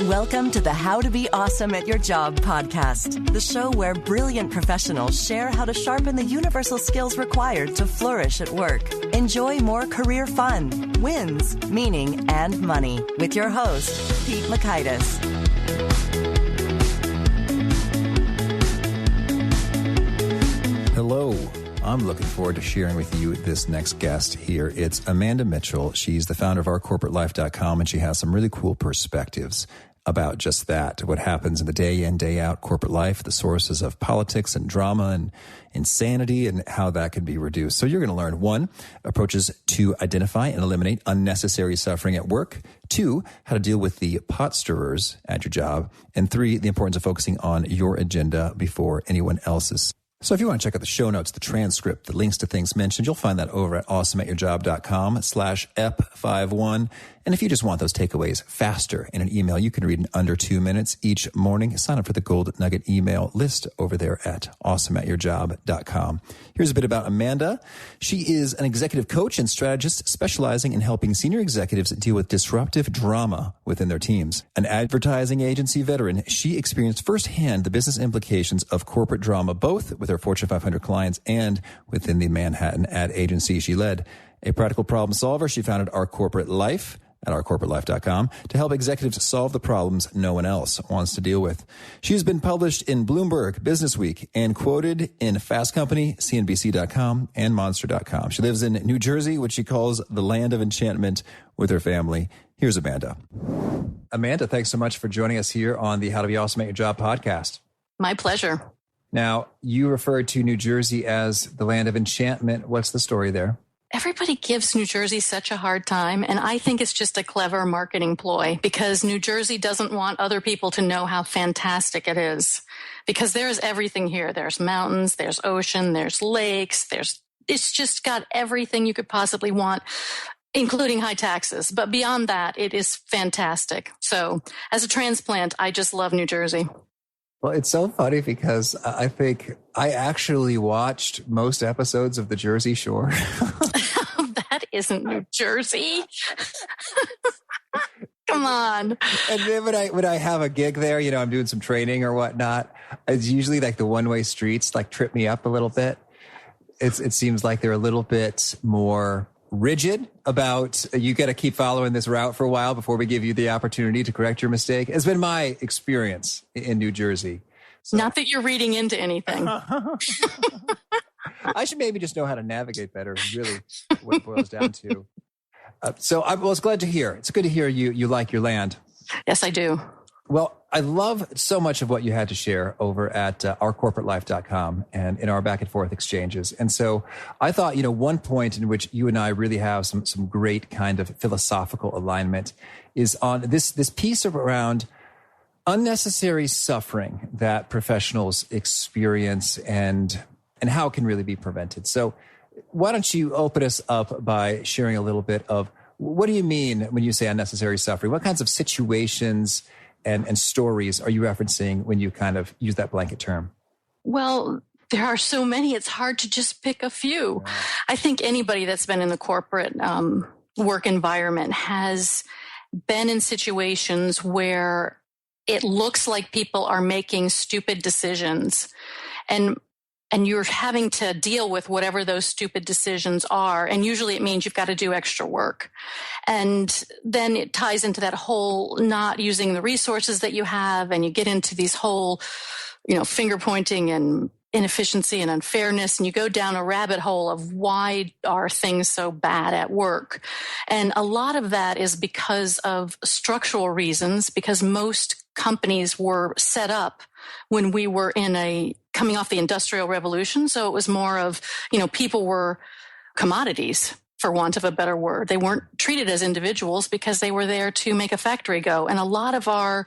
Welcome to the How to Be Awesome at Your Job podcast, the show where brilliant professionals share how to sharpen the universal skills required to flourish at work. Enjoy more career fun, wins, meaning, and money with your host, Pete Makaitis. Hello. I'm looking forward to sharing with you this next guest here. It's Amanda Mitchell. She's the founder of OurCorporateLife.com, and she has some really cool perspectives about just that, what happens in the day in, day out corporate life, the sources of politics and drama and insanity, and how that can be reduced. So you're going to learn, 1, approaches to identify and eliminate unnecessary suffering at work, 2, how to deal with the pot stirrers at your job, and 3, the importance of focusing on your agenda before anyone else's. So if you want to check out the show notes, the transcript, the links to things mentioned, you'll find that over at awesomeatyourjob.com/EP51. And if you just want those takeaways faster in an email, you can read in under 2 minutes each morning. Sign up for the Gold Nugget email list over there at awesomeatyourjob.com. Here's a bit about Amanda. She is an executive coach and strategist specializing in helping senior executives deal with disruptive drama within their teams. An advertising agency veteran, she experienced firsthand the business implications of corporate drama, both with her Fortune 500 clients and within the Manhattan ad agency she led. A practical problem solver, she founded Our Corporate Life at OurCorporateLife.com to help executives solve the problems no one else wants to deal with. She's been published in Bloomberg Businessweek and quoted in Fast Company, CNBC.com, and Monster.com. She lives in New Jersey, which she calls the Land of Enchantment, with her family. Here's Amanda. Amanda, thanks so much for joining us here on the How to Be Awesome at Your Job podcast. My pleasure. Now, you referred to New Jersey as the Land of Enchantment. What's the story there? Everybody gives New Jersey such a hard time, and I think it's just a clever marketing ploy because New Jersey doesn't want other people to know how fantastic it is, because there's everything here. There's mountains, there's ocean, there's lakes, it's just got everything you could possibly want, including high taxes. But beyond that, it is fantastic. So as a transplant, I just love New Jersey. Well, it's so funny because I think I actually watched most episodes of The Jersey Shore. That isn't New Jersey. Come on. And then when I have a gig there, I'm doing some training or whatnot, it's usually like the one-way streets trip me up a little bit. It seems like they're a little bit more rigid about you got to keep following this route for a while before we give you the opportunity to correct your mistake. It's been my experience in New Jersey. So, not that you're reading into anything. I should maybe just know how to navigate better, really what it boils down to. So I was glad to hear. It's good to hear you like your land. Yes, I do. Well, I love so much of what you had to share over at OurCorporateLife.com and in our back and forth exchanges. And so I thought, one point in which you and I really have some great kind of philosophical alignment is on this piece around unnecessary suffering that professionals experience and how it can really be prevented. So why don't you open us up by sharing a little bit of what do you mean when you say unnecessary suffering? What kinds of situations and stories are you referencing when you kind of use that blanket term? Well, there are so many, it's hard to just pick a few. Yeah. I think anybody that's been in the corporate work environment has been in situations where it looks like people are making stupid decisions and you're having to deal with whatever those stupid decisions are. And usually it means you've got to do extra work. And then it ties into that whole not using the resources that you have. And you get into these whole, finger pointing and inefficiency and unfairness. And you go down a rabbit hole of why are things so bad at work? And a lot of that is because of structural reasons, because most companies were set up when we were coming off the Industrial Revolution. So it was more of, people were commodities, for want of a better word. They weren't treated as individuals because they were there to make a factory go. And a lot of our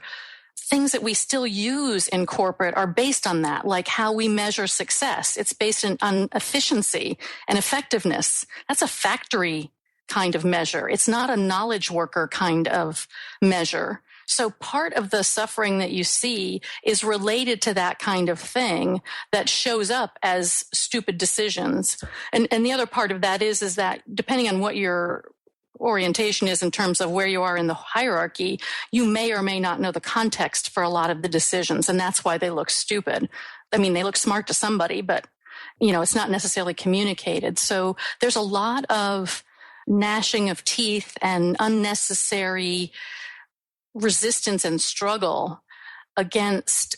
things that we still use in corporate are based on that, like how we measure success. It's based on efficiency and effectiveness. That's a factory kind of measure. It's not a knowledge worker kind of measure. So part of the suffering that you see is related to that kind of thing that shows up as stupid decisions. And the other part of that is that depending on what your orientation is in terms of where you are in the hierarchy, you may or may not know the context for a lot of the decisions. And that's why they look stupid. I mean, they look smart to somebody, but, it's not necessarily communicated. So there's a lot of gnashing of teeth and unnecessary resistance and struggle against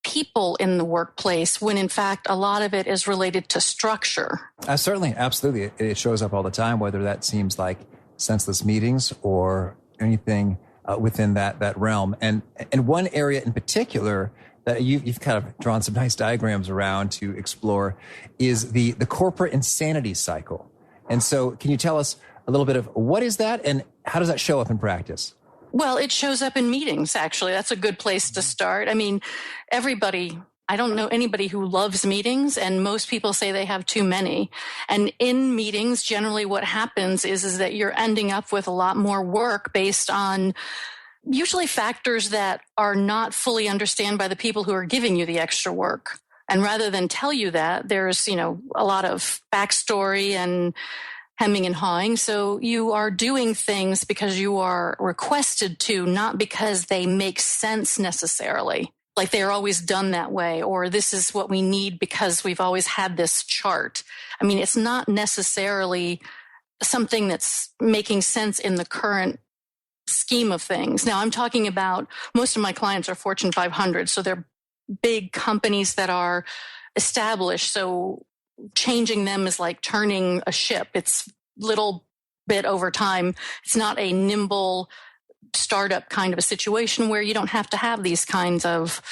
people in the workplace when in fact a lot of it is related to structure. Certainly, absolutely. It shows up all the time, whether that seems like senseless meetings or anything within that realm. And one area in particular that you've kind of drawn some nice diagrams around to explore is the corporate insanity cycle. And so can you tell us a little bit of what is that and how does that show up in practice? Well, it shows up in meetings, actually. That's a good place to start. I mean, I don't know anybody who loves meetings, and most people say they have too many. And in meetings, generally what happens is that you're ending up with a lot more work based on usually factors that are not fully understood by the people who are giving you the extra work. And rather than tell you that, there's, a lot of backstory and hemming and hawing. So you are doing things because you are requested to, not because they make sense necessarily. Like they're always done that way, or this is what we need because we've always had this chart. I mean, it's not necessarily something that's making sense in the current scheme of things. Now, I'm talking about most of my clients are Fortune 500, so they're big companies that are established. So changing them is like turning a ship. It's little bit over time. It's not a nimble startup kind of a situation where you don't have to have these kinds of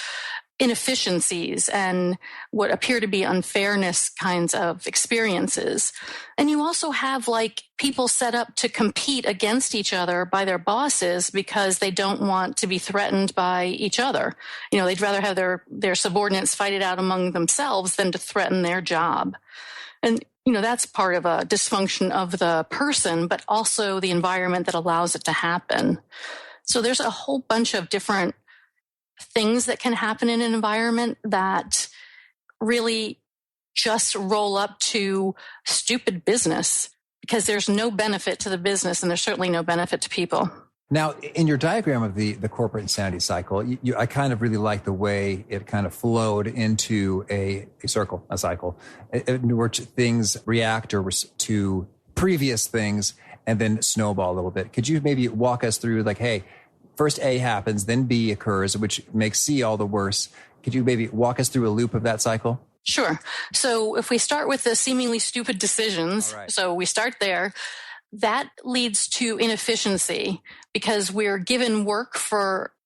inefficiencies and what appear to be unfairness kinds of experiences. And you also have like people set up to compete against each other by their bosses because they don't want to be threatened by each other. They'd rather have their subordinates fight it out among themselves than to threaten their job. And, that's part of a dysfunction of the person, but also the environment that allows it to happen. So there's a whole bunch of different things that can happen in an environment that really just roll up to stupid business because there's no benefit to the business and there's certainly no benefit to people. Now, in your diagram of the corporate insanity cycle, I kind of really like the way it kind of flowed into a cycle, where things react to previous things and then snowball a little bit. Could you maybe walk us through like, hey, first A happens, then B occurs, which makes C all the worse. Could you maybe walk us through a loop of that cycle? Sure. So if we start with the seemingly stupid decisions, So we start there, that leads to inefficiency because we're given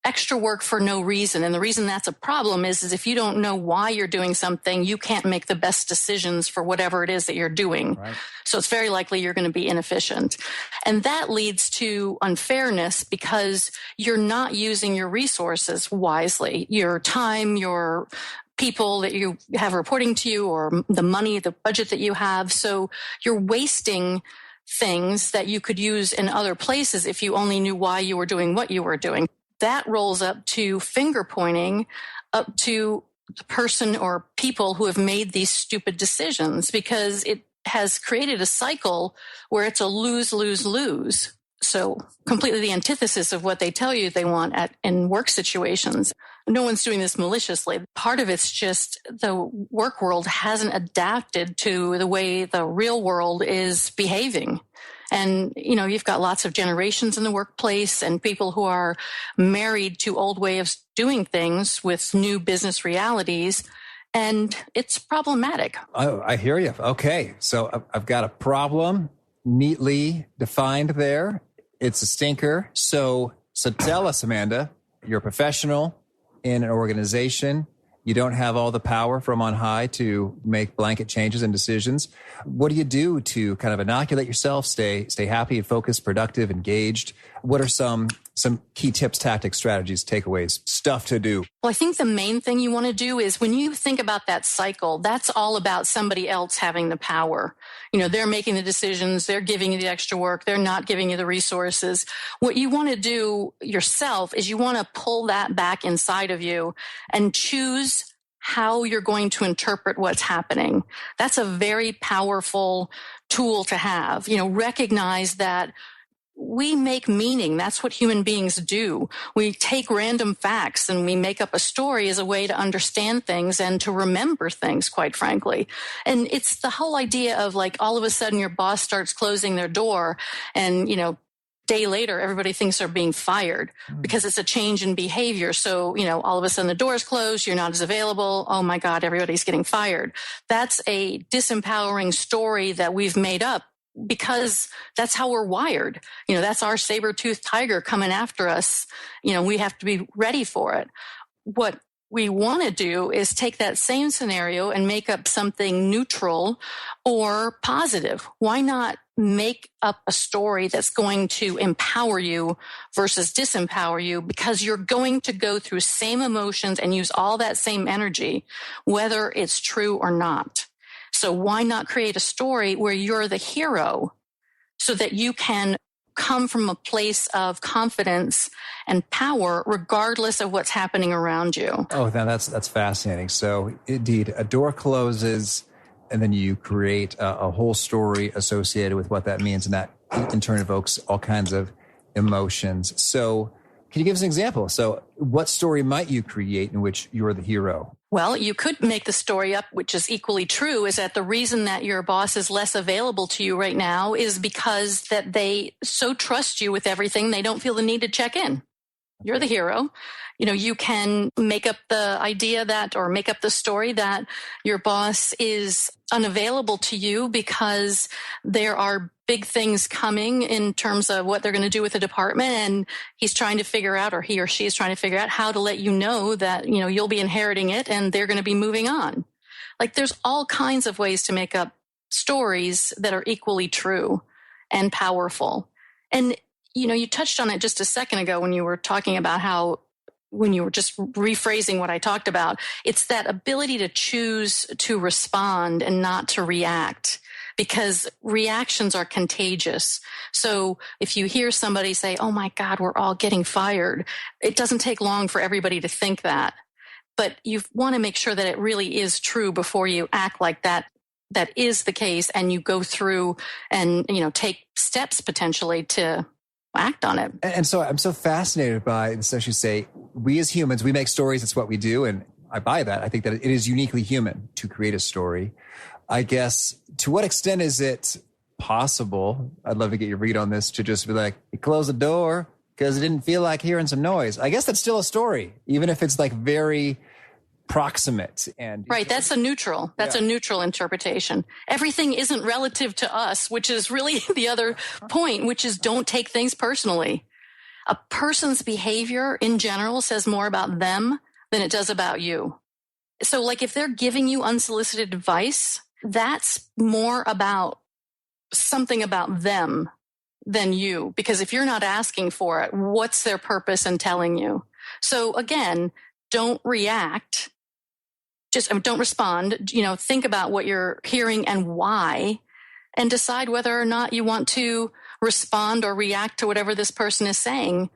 extra work for no reason. And the reason that's a problem is if you don't know why you're doing something, you can't make the best decisions for whatever it is that you're doing. Right. So it's very likely you're going to be inefficient. And that leads to unfairness because you're not using your resources wisely, your time, your people that you have reporting to you, or the money, the budget that you have. So you're wasting things that you could use in other places if you only knew why you were doing what you were doing. That rolls up to finger pointing up to the person or people who have made these stupid decisions because it has created a cycle where it's a lose, lose, lose. So completely the antithesis of what they tell you they want in work situations. No one's doing this maliciously. Part of it's just the work world hasn't adapted to the way the real world is behaving. And, you've got lots of generations in the workplace and people who are married to old ways of doing things with new business realities. And it's problematic. Oh, I hear you. Okay. So I've got a problem neatly defined there. It's a stinker. So tell us, Amanda, you're a professional in an organization. You don't have all the power from on high to make blanket changes and decisions. What do you do to kind of inoculate yourself, stay happy, focused, productive, engaged? What are some key tips, tactics, strategies, takeaways, stuff to do? Well, I think the main thing you want to do is when you think about that cycle, that's all about somebody else having the power. They're making the decisions, they're giving you the extra work, they're not giving you the resources. What you want to do yourself is you want to pull that back inside of you and choose how you're going to interpret what's happening. That's a very powerful tool to have. Recognize that we make meaning. That's what human beings do. We take random facts and we make up a story as a way to understand things and to remember things, quite frankly. And it's the whole idea of like all of a sudden your boss starts closing their door and, day later, everybody thinks they're being fired because it's a change in behavior. So, all of a sudden the door's closed, you're not as available. Oh my God, everybody's getting fired. That's a disempowering story that we've made up because that's how we're wired. That's our saber-toothed tiger coming after us. We have to be ready for it. What we want to do is take that same scenario and make up something neutral or positive. Why not make up a story that's going to empower you versus disempower you? Because you're going to go through same emotions and use all that same energy, whether it's true or not. So why not create a story where you're the hero so that you can come from a place of confidence and power regardless of what's happening around you? Oh, now that's fascinating. So indeed, a door closes and then you create a whole story associated with what that means, and that in turn evokes all kinds of emotions. So can you give us an example? So what story might you create in which you're the hero? Well, you could make the story up, which is equally true, is that the reason that your boss is less available to you right now is because that they so trust you with everything, they don't feel the need to check in. You're the hero. You can make up the idea that, or make up the story that your boss is unavailable to you because there are big things coming in terms of what they're going to do with the department. And he's trying to figure out, or he or she is trying to figure out how to let you know that, you'll be inheriting it and they're going to be moving on. Like there's all kinds of ways to make up stories that are equally true and powerful. And, you touched on it just a second ago when you were talking about how, when you were just rephrasing what I talked about, it's that ability to choose to respond and not to react, because reactions are contagious. So if you hear somebody say, oh my God, we're all getting fired, it doesn't take long for everybody to think that. But you want to make sure that it really is true before you act like that is the case, and you go through and, take steps potentially to act on it. And so I'm so fascinated by this, as you say, we as humans, we make stories. It's what we do. And I buy that. I think that it is uniquely human to create a story. I guess, to what extent is it possible, I'd love to get your read on this, to just be like, you close the door because it didn't feel like hearing some noise. I guess that's still a story, even if it's like very proximate. And right. That's a neutral interpretation. Everything isn't relative to us, which is really the other point, which is don't take things personally. A person's behavior in general says more about them than it does about you. So like if they're giving you unsolicited advice, that's more about something about them than you, because if you're not asking for it, what's their purpose in telling you? So again, don't react. Just don't respond, think about what you're hearing and why, and decide whether or not you want to respond or react to whatever this person is saying.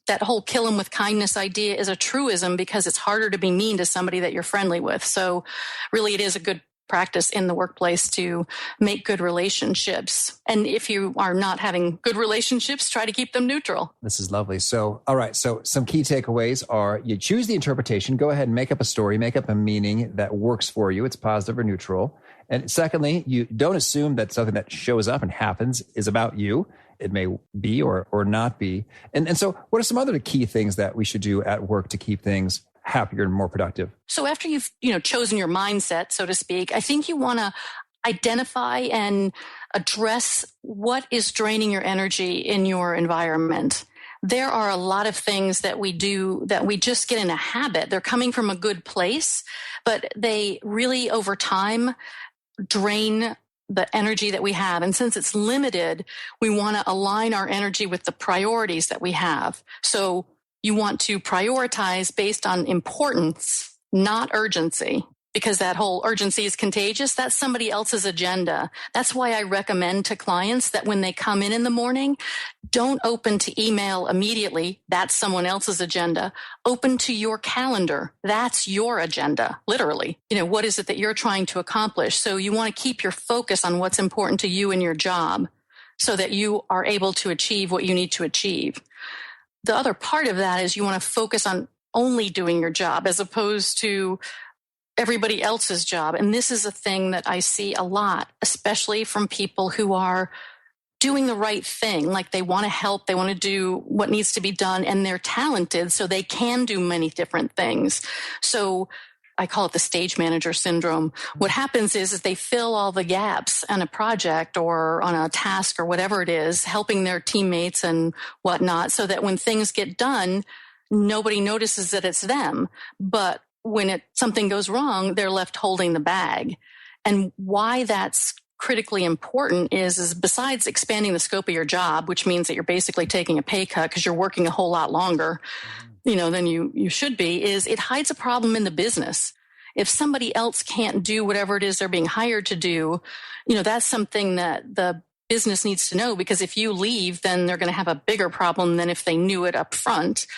That whole kill them with kindness idea is a truism because it's harder to be mean to somebody that you're friendly with. So really it is a good practice in the workplace to make good relationships. And if you are not having good relationships, try to keep them neutral. This is lovely. So, all right. So some key takeaways are you choose the interpretation, go ahead and make up a story, make up a meaning that works for you. It's positive or neutral. And secondly, you don't assume that something that shows up and happens is about you. It may be or not be. And so what are some other key things that we should do at work to keep things happier and more productive? So after you've, chosen your mindset, so to speak, I think you want to identify and address what is draining your energy in your environment. There are a lot of things that we do that we just get in a habit. They're coming from a good place, but they really over time drain the energy that we have. And since it's limited, we want to align our energy with the priorities that we have. So you want to prioritize based on importance, not urgency, because that whole urgency is contagious. That's somebody else's agenda. That's why I recommend to clients that when they come in the morning, don't open to email immediately. That's someone else's agenda. Open to your calendar. That's your agenda, literally. What is it that you're trying to accomplish? So you want to keep your focus on what's important to you and your job. so that you are able to achieve what you need to achieve. The other part of that is you want to focus on only doing your job as opposed to everybody else's job. And this is a thing that I see a lot, especially from people who are doing the right thing. Like they want to help, they want to do what needs to be done, and they're talented, so they can do many different things. So I call it the stage manager syndrome. What happens is they fill all the gaps on a project or on a task or whatever it is, helping their teammates and whatnot, so that when things get done, nobody notices that it's them. But when something goes wrong, they're left holding the bag. And why that's critically important is besides expanding the scope of your job, which means that you're basically taking a pay cut because you're working a whole lot longer, than you should be, is it hides a problem in the business. If somebody else can't do whatever it is they're being hired to do, that's something that the business needs to know, because if you leave, then they're going to have a bigger problem than if they knew it up front.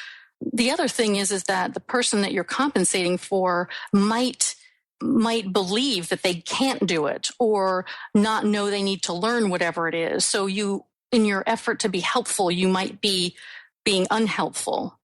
The other thing is that the person that you're compensating for might believe that they can't do it or not know they need to learn whatever it is. So you, in your effort to be helpful, you might be being unhelpful.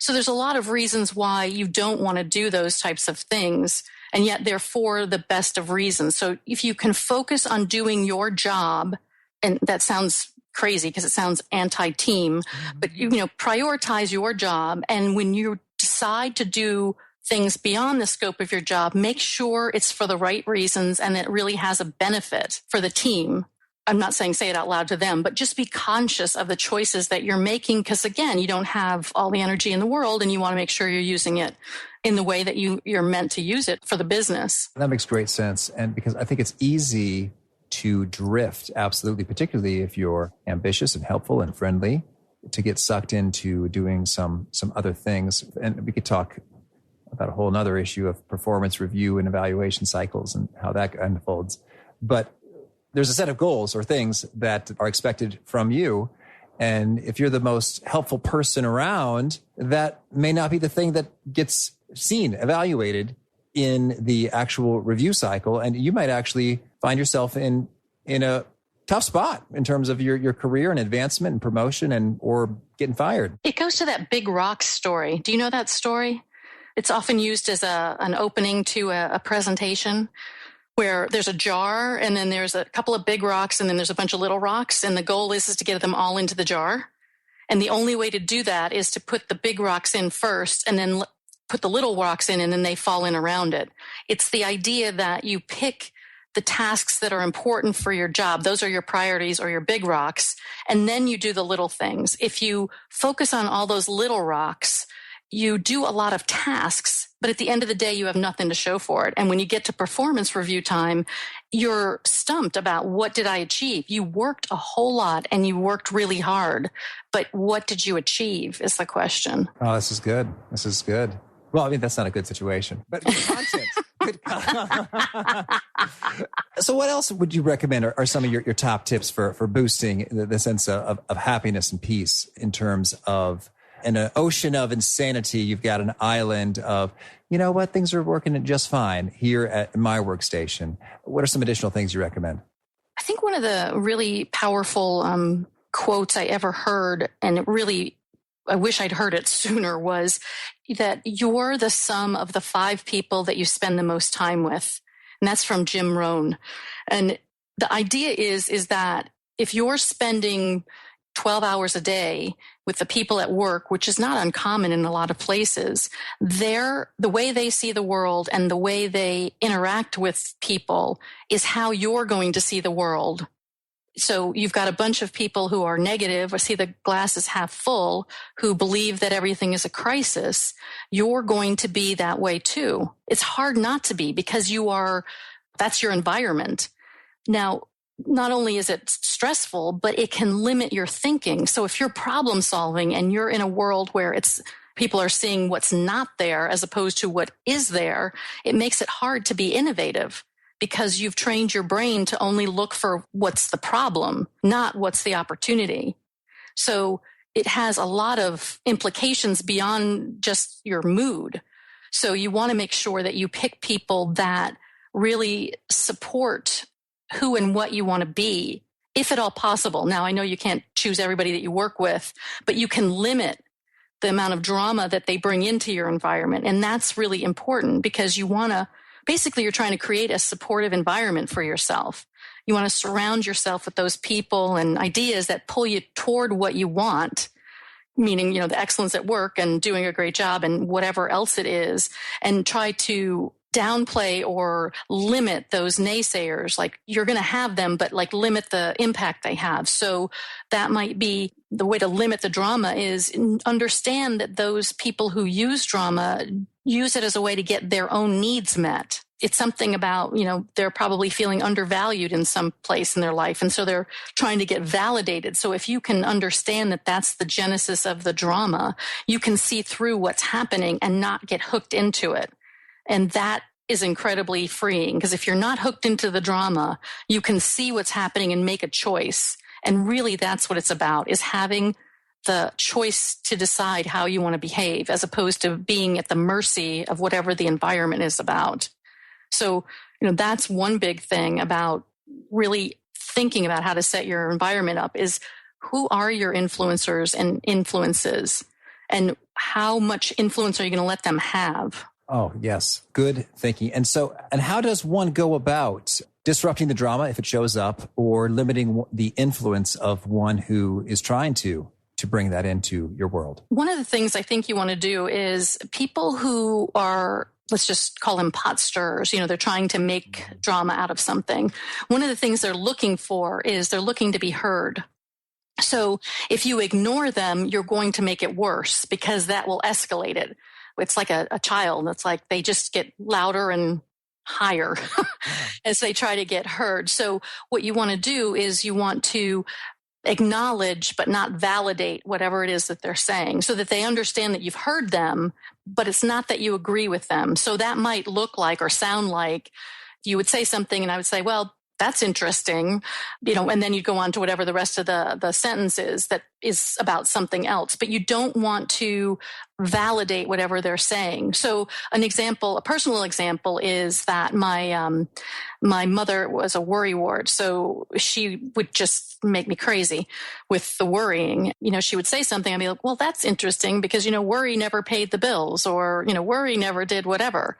So there's a lot of reasons why you don't want to do those types of things, and yet they're for the best of reasons. So if you can focus on doing your job, and that sounds crazy because it sounds anti-team, but prioritize your job. And when you decide to do things beyond the scope of your job, make sure it's for the right reasons and it really has a benefit for the team. I'm not saying say it out loud to them, but just be conscious of the choices that you're making, because again, you don't have all the energy in the world and you want to make sure you're using it in the way that you're meant to use it for the business. That makes great sense. And because I think it's easy to drift, absolutely, particularly if you're ambitious and helpful and friendly, to get sucked into doing some other things. And we could talk about a whole nother issue of performance review and evaluation cycles and how that unfolds. But there's a set of goals or things that are expected from you. And if you're the most helpful person around, that may not be the thing that gets seen, evaluated in the actual review cycle. And you might actually find yourself in a tough spot in terms of your career and advancement and promotion or getting fired. It goes to that big rock story. Do you know that story? It's often used as an opening to a presentation, where there's a jar and then there's a couple of big rocks and then there's a bunch of little rocks. And the goal is to get them all into the jar. And the only way to do that is to put the big rocks in first and then put the little rocks in, and then they fall in around it. It's the idea that you pick the tasks that are important for your job. Those are your priorities or your big rocks. And then you do the little things. If you focus on all those little rocks, you do a lot of tasks, but at the end of the day, you have nothing to show for it. And when you get to performance review time, you're stumped about what did I achieve? You worked a whole lot and you worked really hard, but what did you achieve is the question. Oh, this is good. This is good. Well, I mean, that's not a good situation, but good content. So what else would you recommend are some of your top tips for boosting the sense of happiness and peace in terms of in an ocean of insanity, you've got an island of, things are working just fine here at my workstation. What are some additional things you recommend? I think one of the really powerful quotes I ever heard, and I wish I'd heard it sooner, was that you're the sum of the 5 people that you spend the most time with. And that's from Jim Rohn. And the idea is that if you're spending 12 hours a day with the people at work, which is not uncommon in a lot of places, the way they see the world and the way they interact with people is how you're going to see the world. So you've got a bunch of people who are negative or see the glass as half full, who believe that everything is a crisis. You're going to be that way too. It's hard not to be, because that's your environment. Now, not only is it stressful, but it can limit your thinking. So if you're problem solving and you're in a world where people are seeing what's not there as opposed to what is there, it makes it hard to be innovative, because you've trained your brain to only look for what's the problem, not what's the opportunity. So it has a lot of implications beyond just your mood. So you want to make sure that you pick people that really support who and what you want to be if at all possible. Now, I know you can't choose everybody that you work with, but you can limit the amount of drama that they bring into your environment. And that's really important because you're trying to create a supportive environment for yourself. You want to surround yourself with those people and ideas that pull you toward what you want, meaning, the excellence at work and doing a great job and whatever else it is, and try to downplay or limit those naysayers. Like, you're going to have them, but limit the impact they have. So that might be the way to limit the drama, is understand that those people who use drama use it as a way to get their own needs met. It's something about, they're probably feeling undervalued in some place in their life. And so they're trying to get validated. So if you can understand that that's the genesis of the drama, you can see through what's happening and not get hooked into it. And that is incredibly freeing, because if you're not hooked into the drama, you can see what's happening and make a choice. And really, that's what it's about, is having the choice to decide how you want to behave, as opposed to being at the mercy of whatever the environment is about. So, that's one big thing about really thinking about how to set your environment up, is who are your influencers and influences, and how much influence are you going to let them have? Oh, yes. Good thinking. And how does one go about disrupting the drama if it shows up, or limiting the influence of one who is trying to bring that into your world? One of the things I think you want to do is people who are, let's just call them pot stirrers, they're trying to make drama out of something. One of the things they're looking for is they're looking to be heard. So if you ignore them, you're going to make it worse, because that will escalate it. It's like a child. It's like they just get louder and higher as they try to get heard. So what you want to do is you want to acknowledge but not validate whatever it is that they're saying, so that they understand that you've heard them, but it's not that you agree with them. So that might look like or sound like you would say something and I would say, well, that's interesting, and then you go on to whatever the rest of the sentence is that is about something else. But you don't want to validate whatever they're saying. So a personal example is that my mother was a worry wart. So she would just make me crazy with the worrying. She would say something, I'd be like, well, that's interesting because, worry never paid the bills, or, worry never did whatever.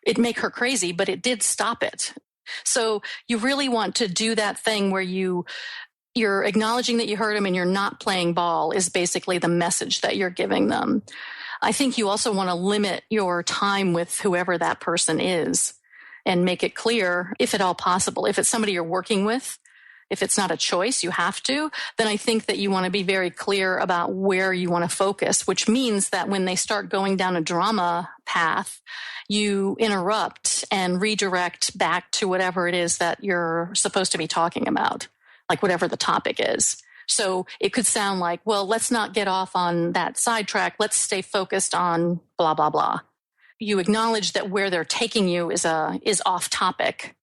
It'd make her crazy, but it did stop it. So you really want to do that thing where you're acknowledging that you heard them and you're not playing ball, is basically the message that you're giving them. I think you also want to limit your time with whoever that person is and make it clear, if at all possible. If it's somebody you're working with, if it's not a choice, you have to, then I think that you want to be very clear about where you want to focus, which means that when they start going down a drama path, you interrupt and redirect back to whatever it is that you're supposed to be talking about, like whatever the topic is. So it could sound like, well, let's not get off on that sidetrack. Let's stay focused on blah, blah, blah. You acknowledge that where they're taking you is off topic.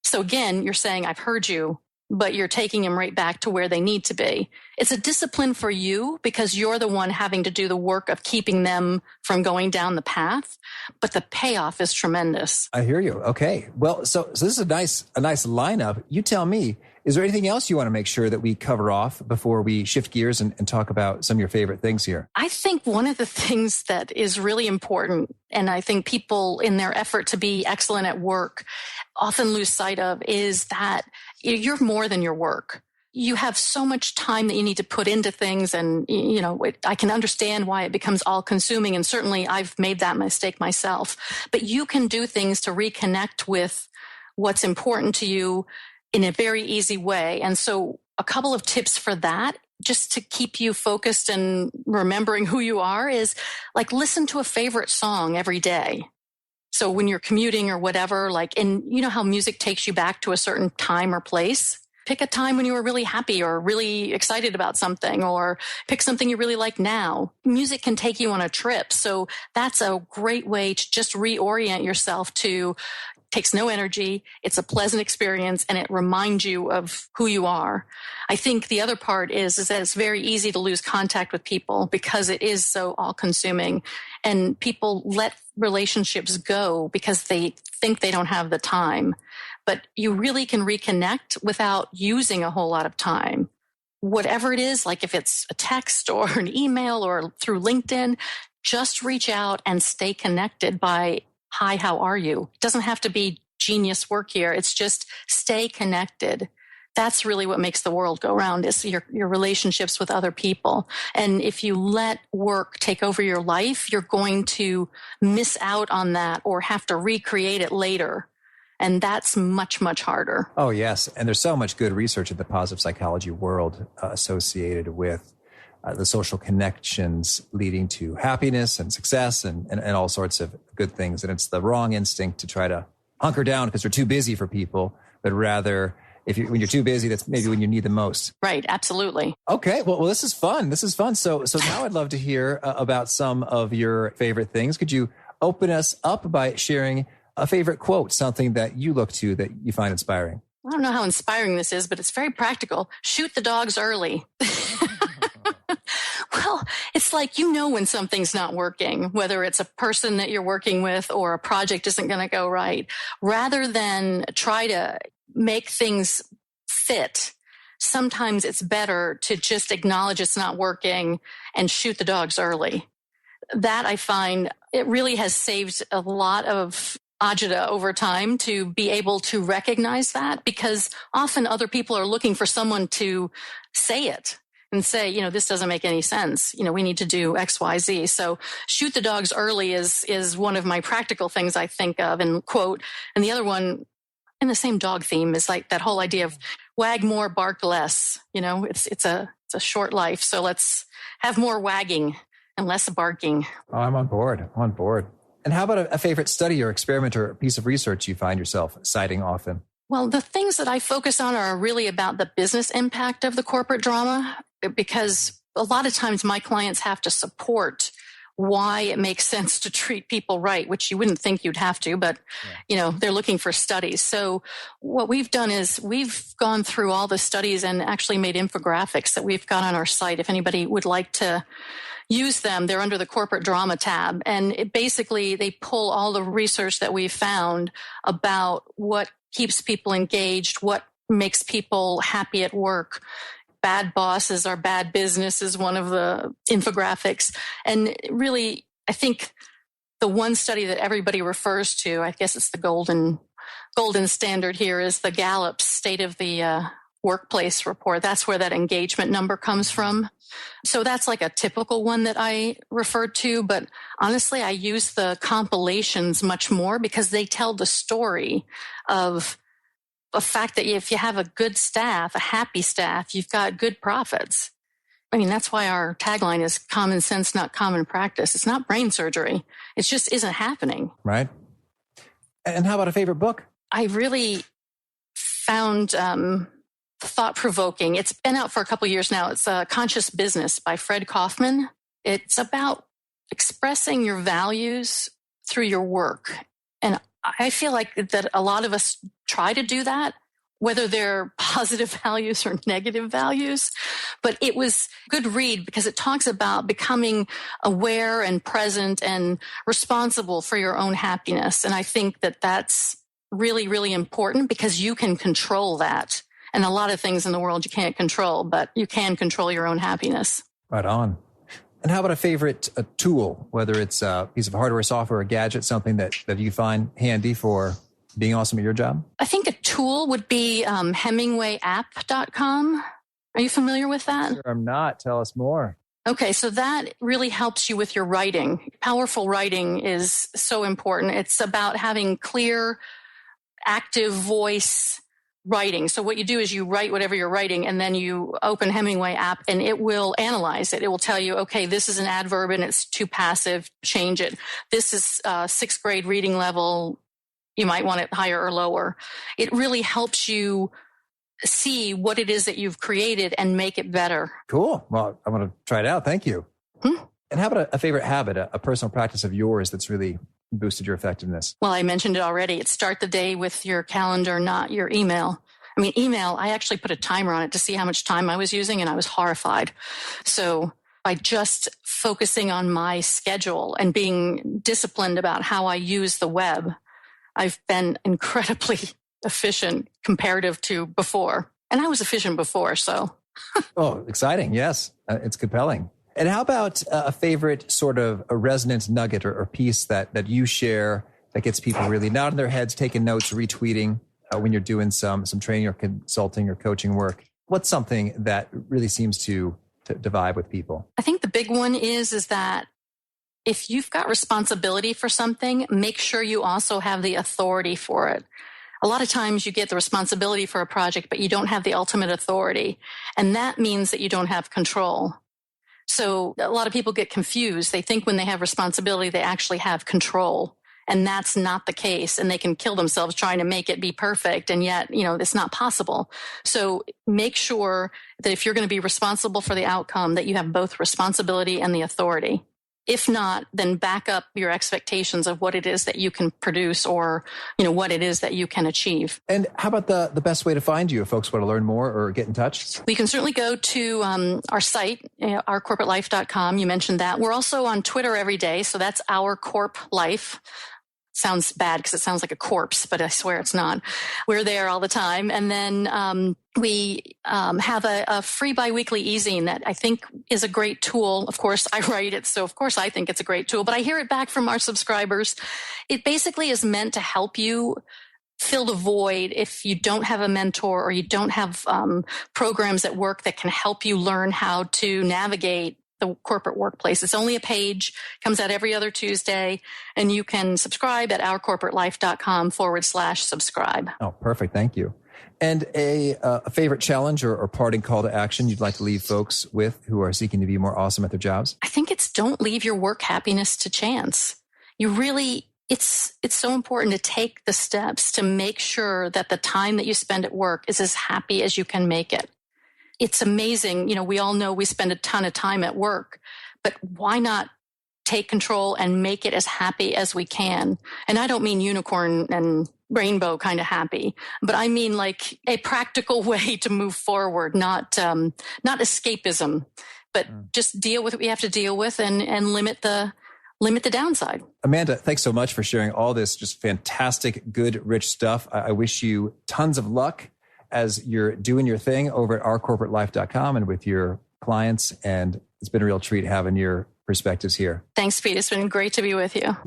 So again, you're saying, I've heard you, but you're taking them right back to where they need to be. It's a discipline for you because you're the one having to do the work of keeping them from going down the path, but the payoff is tremendous. I hear you. Okay. Well, so this is a nice lineup. You tell me, is there anything else you want to make sure that we cover off before we shift gears and talk about some of your favorite things here? I think one of the things that is really important, and I think people in their effort to be excellent at work often lose sight of, is that you're more than your work. You have so much time that you need to put into things. And, I can understand why it becomes all consuming. And certainly I've made that mistake myself. But you can do things to reconnect with what's important to you in a very easy way. And so a couple of tips for that, just to keep you focused and remembering who you are, is like listen to a favorite song every day. So when you're commuting or whatever, and you know how music takes you back to a certain time or place? Pick a time when you were really happy or really excited about something, or pick something you really like now. Music can take you on a trip. So that's a great way to just reorient yourself to, takes no energy. It's a pleasant experience and it reminds you of who you are. I think the other part is that it's very easy to lose contact with people because it is so all consuming, and people let relationships go because they think they don't have the time. but you really can reconnect without using a whole lot of time. Whatever it is, like if it's a text or an email or through LinkedIn, just reach out and stay connected by, hi, how are you? It doesn't have to be genius work here. It's just stay connected. That's really what makes the world go round, is your relationships with other people. And if you let work take over your life, you're going to miss out on that or have to recreate it later. And that's much, much harder. Oh, yes. And there's so much good research in the positive psychology world associated with the social connections leading to happiness and success and all sorts of good things. And it's the wrong instinct to try to hunker down because we're too busy for people, but rather when you're too busy, that's maybe when you need the most. Right. Absolutely. Okay. Well, this is fun. This is fun. So now I'd love to hear about some of your favorite things. Could you open us up by sharing a favorite quote, something that you look to that you find inspiring? I don't know how inspiring this is, but it's very practical. Shoot the dogs early. Well, it's like, when something's not working, whether it's a person that you're working with or a project isn't going to go right, rather than try to make things fit. Sometimes it's better to just acknowledge it's not working and shoot the dogs early. That I find it really has saved a lot of agita over time to be able to recognize that, because often other people are looking for someone to say it and say, this doesn't make any sense. We need to do X, Y, Z. So shoot the dogs early is one of my practical things I think of and quote. And the other one in the same dog theme is like that whole idea of wag more, bark less. It's a short life. So let's have more wagging and less barking. Oh, I'm on board. And how about a favorite study or experiment or piece of research you find yourself citing often? Well, the things that I focus on are really about the business impact of the corporate drama, because a lot of times my clients have to support why it makes sense to treat people right, which you wouldn't think you'd have to, but they're looking for studies. So what we've done is we've gone through all the studies and actually made infographics that we've got on our site. If anybody would like to use them, they're under the corporate drama tab. And they pull all the research that we've found about what keeps people engaged, what makes people happy at work. Bad bosses are bad business is one of the infographics. And really, I think the one study that everybody refers to, I guess it's the golden standard here, is the Gallup State of the Workplace report. That's where that engagement number comes from. So that's like a typical one that I refer to. But honestly, I use the compilations much more because they tell the story of the fact that if you have a good staff, a happy staff, you've got good profits. I mean, that's why our tagline is common sense, not common practice. It's not brain surgery. It just isn't happening. Right. And how about a favorite book? I really found thought-provoking. It's been out for a couple of years now. It's Conscious Business by Fred Kaufman. It's about expressing your values through your work. And I feel like that a lot of us try to do that, whether they're positive values or negative values. But it was a good read because it talks about becoming aware and present and responsible for your own happiness. And I think that that's really, really important because you can control that. And a lot of things in the world you can't control, but you can control your own happiness. Right on. And how about a favorite tool, whether it's a piece of hardware, software, a gadget, something that you find handy for being awesome at your job? I think a tool would be HemingwayApp.com. Are you familiar with that? Sure, I'm not. Tell us more. Okay, so that really helps you with your writing. Powerful writing is so important. It's about having clear, active voice writing. So what you do is you write whatever you're writing and then you open Hemingway app and it will analyze it. It will tell you, okay, this is an adverb and it's too passive, change it. This is sixth grade reading level. You might want it higher or lower. It really helps you see what it is that you've created and make it better. Cool. Well, I'm going to try it out. Thank you. And how about a favorite habit, a personal practice of yours that's really boosted your effectiveness? Well, I mentioned it already. It's start the day with your calendar, not your email. I mean, email, I actually put a timer on it to see how much time I was using, and I was horrified. So by just focusing on my schedule and being disciplined about how I use the web, I've been incredibly efficient comparative to before. And I was efficient before, so. Oh, exciting. Yes. It's compelling. And how about a favorite sort of a resonant nugget or piece that you share that gets people really nodding their heads, taking notes, retweeting when you're doing some training or consulting or coaching work? What's something that really seems to vibe with people? I think the big one is that if you've got responsibility for something, make sure you also have the authority for it. A lot of times you get the responsibility for a project, but you don't have the ultimate authority. And that means that you don't have control. So a lot of people get confused. They think when they have responsibility, they actually have control. And that's not the case. And they can kill themselves trying to make it be perfect. And yet, it's not possible. So make sure that if you're going to be responsible for the outcome, that you have both responsibility and the authority. If not, then back up your expectations of what it is that you can produce or, what it is that you can achieve. And how about the best way to find you if folks want to learn more or get in touch? We can certainly go to our site, ourcorporatelife.com. You mentioned that. We're also on Twitter every day. So that's Our Corp Life. Sounds bad because it sounds like a corpse, but I swear it's not. We're there all the time. And then we have a free biweekly e-zine that I think is a great tool. Of course, I write it, so of course I think it's a great tool, but I hear it back from our subscribers. It basically is meant to help you fill the void if you don't have a mentor or you don't have programs at work that can help you learn how to navigate the corporate workplace. It's only a page, comes out every other Tuesday, and you can subscribe at ourcorporatelife.com/subscribe. Oh, perfect. Thank you. And a favorite challenge or parting call to action you'd like to leave folks with who are seeking to be more awesome at their jobs? I think it's don't leave your work happiness to chance. It's so important to take the steps to make sure that the time that you spend at work is as happy as you can make it. It's amazing. We all know we spend a ton of time at work, but why not take control and make it as happy as we can? And I don't mean unicorn and rainbow kind of happy, but I mean like a practical way to move forward, not escapism, but just deal with what we have to deal with and limit the downside. Amanda, thanks so much for sharing all this just fantastic, good, rich stuff. I wish you tons of luck as you're doing your thing over at ourcorporatelife.com and with your clients. And it's been a real treat having your perspectives here. Thanks, Pete. It's been great to be with you.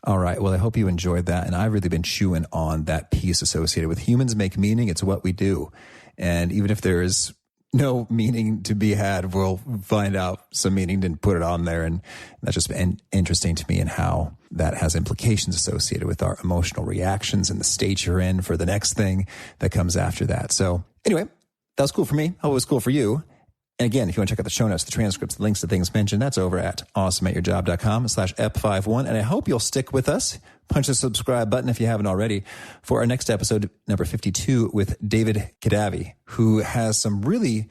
All right. Well, I hope you enjoyed that. And I've really been chewing on that piece associated with humans make meaning. It's what we do. And even if there is no meaning to be had, we'll find out some meaning and put it on there. And that's just been interesting to me and how that has implications associated with our emotional reactions and the state you're in for the next thing that comes after that. So anyway, that was cool for me. Hope it was cool for you. And again, if you want to check out the show notes, the transcripts, the links to things mentioned, that's over at awesomeatyourjob.com/ep51. And I hope you'll stick with us. Punch the subscribe button if you haven't already for our next episode, number 52, with David Kadavi, who has some really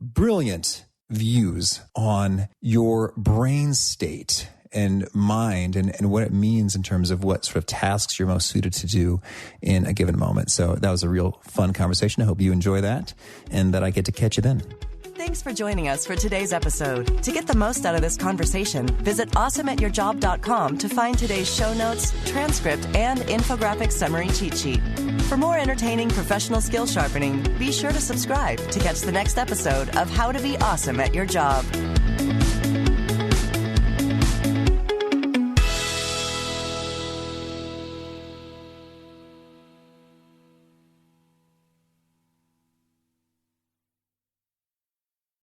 brilliant views on your brain state and mind and what it means in terms of what sort of tasks you're most suited to do in a given moment. So that was a real fun conversation. I hope you enjoy that and that I get to catch you then. Thanks for joining us for today's episode. To get the most out of this conversation, visit awesomeatyourjob.com to find today's show notes, transcript, and infographic summary cheat sheet. For more entertaining professional skill sharpening, be sure to subscribe to catch the next episode of How to Be Awesome at Your Job.